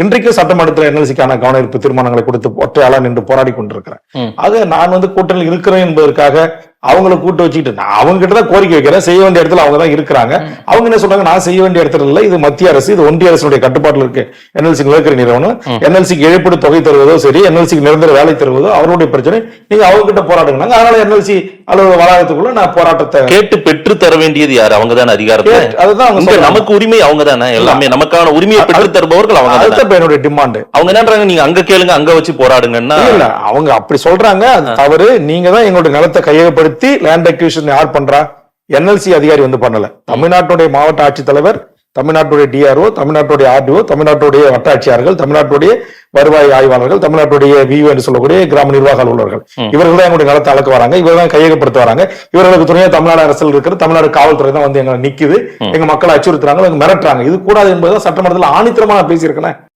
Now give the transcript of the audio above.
இன்றைக்கு சட்டமன்றத்தில் என்எல்சிக்கான கவன ஈர்ப்பு தீர்மானங்களை கொடுத்து ஒற்றையாளா நின்று போராடி கொண்டிருக்கிறேன். ஆக நான் கூட்டணியில் இருக்கிறேன் என்பதற்காக அவங்களை கூட்டு வச்சுக்கிட்டு நான் அவங்க கிட்ட தான் கோரிக்கை வைக்கிறேன். செய்ய வேண்டிய இடத்துல அவங்க தான் இருக்கிறாங்க. அவங்க என்ன சொல்றாங்க, நான் செய்ய வேண்டிய இடத்துல இல்ல, இது மத்திய அரசு, இது ஒன்றிய அரசுடைய கட்டுப்பாட்டில் இருக்கு. என்எல்சி நிலக்கரி நிறுவனம் என்எல்சிக்கு இழப்பீடு தொகை தருவதோ சரி, என்எல்சிக்கு நிரந்தர வேலை தருவதோ அவருடைய பிரச்சனை. நீங்க அவங்க கிட்ட போராடுங்க. அதனால என்எல்சி அலுவலக வளாகத்துக்குள்ள நான் போராட்டத்தை கேட்டு பெற்று தர வேண்டியது யாரு? அவங்க தானே அதிகாரத்தை. அதுதான் நமக்கு உரிமை. அவங்க தானே எல்லாமே நமக்கான உரிமையை பெற்று தருபவர்கள் அவங்க. அதுதான் என்னுடைய டிமாண்ட். அவங்க என்னன்றாங்க, நீங்க அங்க கேளுங்க, அங்க வச்சு போராடுங்கன்னா இல்ல, அவங்க அப்படி சொல்றாங்க. தவறு. நீங்க தான் எங்களுடைய நிலத்தை கையகப்படுத்தி லேண்ட் அக்விசிஷன் யார் பண்றா? என்எல்சி அதிகாரி பண்ணல. தமிழ்நாட்டுடைய மாவட்ட ஆட்சித்தலைவர், தமிழ்நாட்டுடைய டிஆர்ஓ, தமிழ்நாட்டுடைய ஆர்டிஓ, தமிழ்நாட்டுடைய வட்டாட்சியாளர்கள், தமிழ்நாட்டுடைய வருவாய் ஆய்வாளர்கள், தமிழ்நாட்டுடைய வியூ என்று சொல்லக்கூடிய கிராம நிர்வாக அலுவலர்கள், இவர்கள் தான் எங்களுடைய நிலத்தை அளக்க வராங்க. இவர்கள் தான் கையகப்படுத்த வராங்க. இவர்களுக்கு துணையா தமிழ்நாடு அரசில் இருக்கிற தமிழ்நாடு காவல்துறை தான் எங்களை நிக்குது, எங்க மக்களை அச்சுறுத்துறாங்க, மிரட்டுறாங்க. இது கூடாது என்பதுதான் சட்டமன்றத்தில் ஆணித்தரமா நான் பேசியிருக்கேன்.